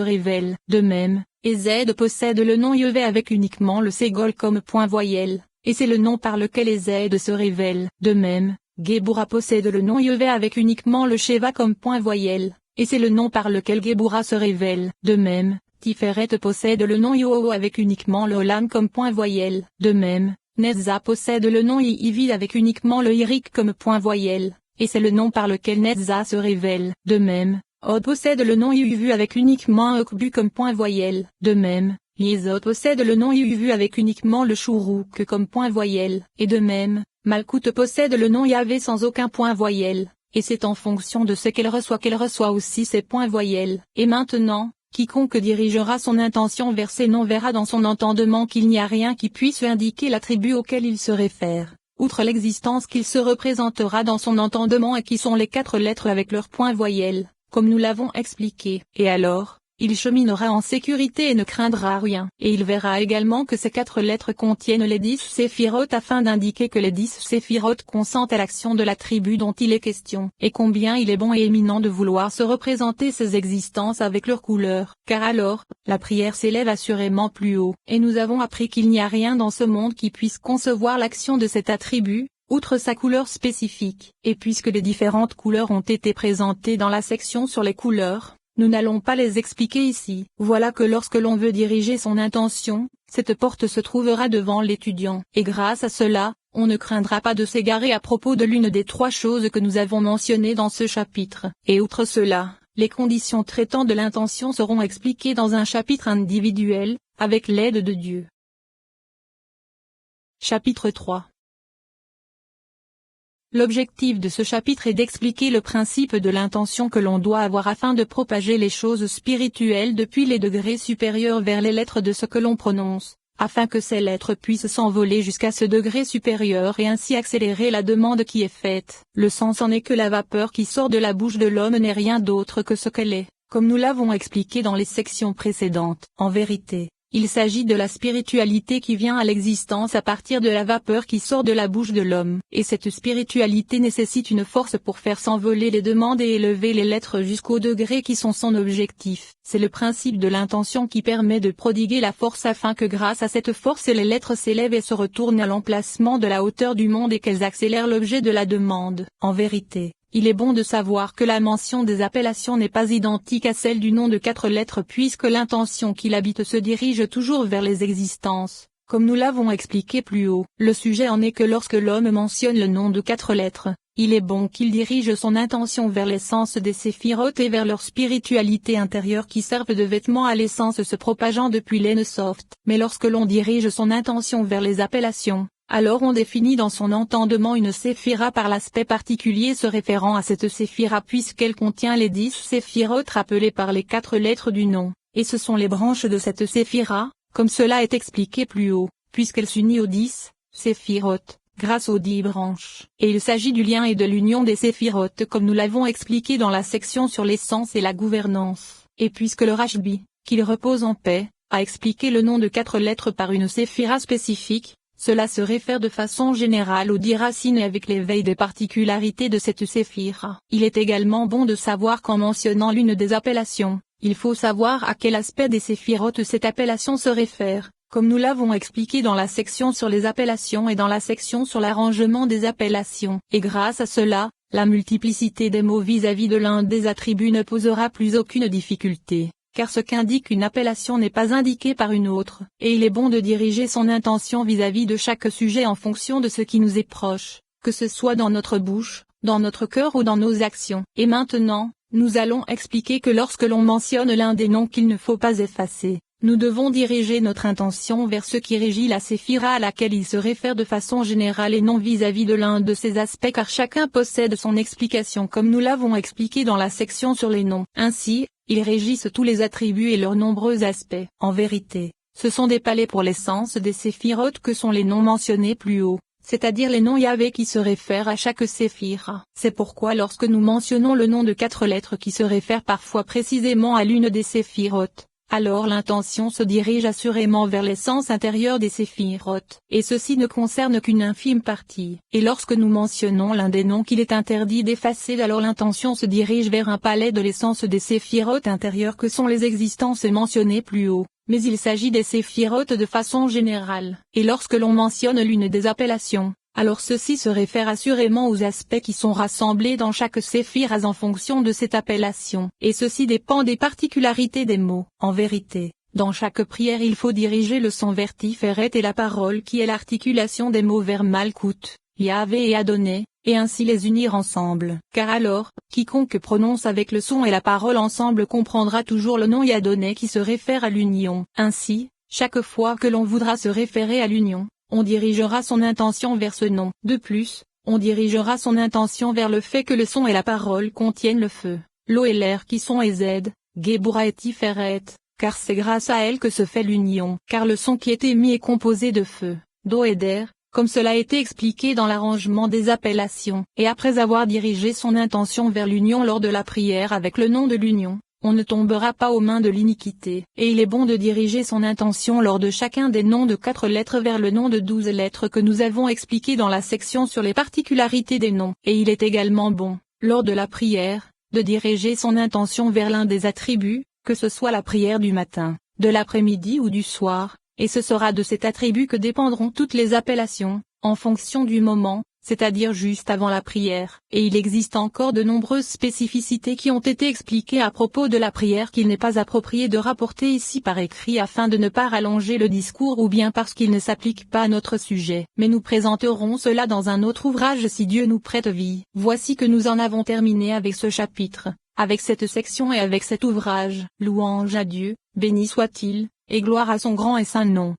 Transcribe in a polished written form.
révèle. De même, Ez possède le nom Yahvé avec uniquement le ségol comme point voyelle, et c'est le nom par lequel Ez se révèle. De même, Géboura possède le nom Yahvé avec uniquement le Sheva comme point voyelle, et c'est le nom par lequel Géboura se révèle. De même, Tiferet possède le nom Yoho avec uniquement le Olam comme point voyelle. De même, Netza possède le nom Yivid avec uniquement le Yirik comme point voyelle, et c'est le nom par lequel Netza se révèle. De même, Od possède le nom Yuvu avec uniquement un Okbu comme point voyelle. De même, Yezod possède le nom Yuvu avec uniquement le Shuruk comme point voyelle. Et de même, Malkout possède le nom Yahvé sans aucun point voyelle, et c'est en fonction de ce qu'elle reçoit aussi ses points voyelles. Et maintenant, quiconque dirigera son intention vers ces noms verra dans son entendement qu'il n'y a rien qui puisse indiquer l'attribut auquel il se réfère, outre l'existence qu'il se représentera dans son entendement et qui sont les 4 lettres avec leurs points voyelles, comme nous l'avons expliqué. Et alors, il cheminera en sécurité et ne craindra rien. Et il verra également que ces 4 lettres contiennent les 10 séphirotes afin d'indiquer que les 10 séphirotes consentent à l'action de l'attribut dont il est question. Et combien il est bon et éminent de vouloir se représenter ces existences avec leurs couleurs. Car alors, la prière s'élève assurément plus haut. Et nous avons appris qu'il n'y a rien dans ce monde qui puisse concevoir l'action de cet attribut, outre sa couleur spécifique. Et puisque les différentes couleurs ont été présentées dans la section sur les couleurs, nous n'allons pas les expliquer ici. Voilà que lorsque l'on veut diriger son intention, cette porte se trouvera devant l'étudiant. Et grâce à cela, on ne craindra pas de s'égarer à propos de l'une des 3 choses que nous avons mentionnées dans ce chapitre. Et outre cela, les conditions traitant de l'intention seront expliquées dans un chapitre individuel, avec l'aide de Dieu. Chapitre 3. L'objectif de ce chapitre est d'expliquer le principe de l'intention que l'on doit avoir afin de propager les choses spirituelles depuis les degrés supérieurs vers les lettres de ce que l'on prononce, afin que ces lettres puissent s'envoler jusqu'à ce degré supérieur et ainsi accélérer la demande qui est faite. Le sens en est que la vapeur qui sort de la bouche de l'homme n'est rien d'autre que ce qu'elle est, comme nous l'avons expliqué dans les sections précédentes. En vérité, il s'agit de la spiritualité qui vient à l'existence à partir de la vapeur qui sort de la bouche de l'homme. Et cette spiritualité nécessite une force pour faire s'envoler les demandes et élever les lettres jusqu'au degré qui sont son objectif. C'est le principe de l'intention qui permet de prodiguer la force afin que grâce à cette force les lettres s'élèvent et se retournent à l'emplacement de la hauteur du monde et qu'elles accélèrent l'objet de la demande. En vérité, il est bon de savoir que la mention des appellations n'est pas identique à celle du nom de 4 lettres puisque l'intention qui l'habite se dirige toujours vers les existences, comme nous l'avons expliqué plus haut. Le sujet en est que lorsque l'homme mentionne le nom de 4 lettres, il est bon qu'il dirige son intention vers l'essence des séphirotes et vers leur spiritualité intérieure qui servent de vêtements à l'essence se propageant depuis l'Ensoft. Mais lorsque l'on dirige son intention vers les appellations, alors on définit dans son entendement une séphira par l'aspect particulier se référant à cette séphira puisqu'elle contient les 10 séphirotes rappelées par les 4 lettres du nom, et ce sont les branches de cette séphira, comme cela est expliqué plus haut, puisqu'elle s'unit aux 10 séphirotes, grâce aux 10 branches. Et il s'agit du lien et de l'union des séphirotes comme nous l'avons expliqué dans la section sur l'essence et la gouvernance. Et puisque le Rashbi, qu'il repose en paix, a expliqué le nom de 4 lettres par une séphira spécifique, cela se réfère de façon générale aux 10 racines et avec l'éveil des particularités de cette séphira. Il est également bon de savoir qu'en mentionnant l'une des appellations, il faut savoir à quel aspect des séphirotes cette appellation se réfère, comme nous l'avons expliqué dans la section sur les appellations et dans la section sur l'arrangement des appellations. Et grâce à cela, la multiplicité des mots vis-à-vis de l'un des attributs ne posera plus aucune difficulté, car ce qu'indique une appellation n'est pas indiqué par une autre, et il est bon de diriger son intention vis-à-vis de chaque sujet en fonction de ce qui nous est proche, que ce soit dans notre bouche, dans notre cœur ou dans nos actions. Et maintenant, nous allons expliquer que lorsque l'on mentionne l'un des noms qu'il ne faut pas effacer, nous devons diriger notre intention vers ce qui régit la séphira à laquelle il se réfère de façon générale et non vis-à-vis de l'un de ces aspects car chacun possède son explication comme nous l'avons expliqué dans la section sur les noms. Ainsi, ils régissent tous les attributs et leurs nombreux aspects. En vérité, ce sont des palais pour l'essence des séphirotes que sont les noms mentionnés plus haut, c'est-à-dire les noms Yahvé qui se réfèrent à chaque séphira. C'est pourquoi lorsque nous mentionnons le nom de 4 lettres qui se réfèrent parfois précisément à l'une des séphirotes, alors l'intention se dirige assurément vers l'essence intérieure des séphirotes, et ceci ne concerne qu'une infime partie. Et lorsque nous mentionnons l'un des noms qu'il est interdit d'effacer, alors l'intention se dirige vers un palais de l'essence des séphirotes intérieures que sont les existences mentionnées plus haut. Mais il s'agit des séphirotes de façon générale. Et lorsque l'on mentionne l'une des appellations, alors ceci se réfère assurément aux aspects qui sont rassemblés dans chaque séphiras en fonction de cette appellation. Et ceci dépend des particularités des mots. En vérité, dans chaque prière il faut diriger le son vers Tiferet et la parole qui est l'articulation des mots vers Malkout, Yahvé et Adonai, et ainsi les unir ensemble. Car alors, quiconque prononce avec le son et la parole ensemble comprendra toujours le nom Yadonai qui se réfère à l'union. Ainsi, chaque fois que l'on voudra se référer à l'union, on dirigera son intention vers ce nom. De plus, on dirigera son intention vers le fait que le son et la parole contiennent le feu, l'eau et l'air qui sont Ezed, Géboura et Tiferet, car c'est grâce à elle que se fait l'union. Car le son qui est émis est composé de feu, d'eau et d'air, comme cela a été expliqué dans l'arrangement des appellations. Et après avoir dirigé son intention vers l'union lors de la prière avec le nom de l'union, on ne tombera pas aux mains de l'iniquité. Et il est bon de diriger son intention lors de chacun des noms de 4 lettres vers le nom de 12 lettres que nous avons expliqué dans la section sur les particularités des noms. Et il est également bon, lors de la prière, de diriger son intention vers l'un des attributs, que ce soit la prière du matin, de l'après-midi ou du soir. Et ce sera de cet attribut que dépendront toutes les appellations, en fonction du moment, c'est-à-dire juste avant la prière. Et il existe encore de nombreuses spécificités qui ont été expliquées à propos de la prière qu'il n'est pas approprié de rapporter ici par écrit afin de ne pas rallonger le discours ou bien parce qu'il ne s'applique pas à notre sujet. Mais nous présenterons cela dans un autre ouvrage si Dieu nous prête vie. Voici que nous en avons terminé avec ce chapitre, avec cette section et avec cet ouvrage. Louange à Dieu, béni soit-il, et gloire à son grand et saint nom.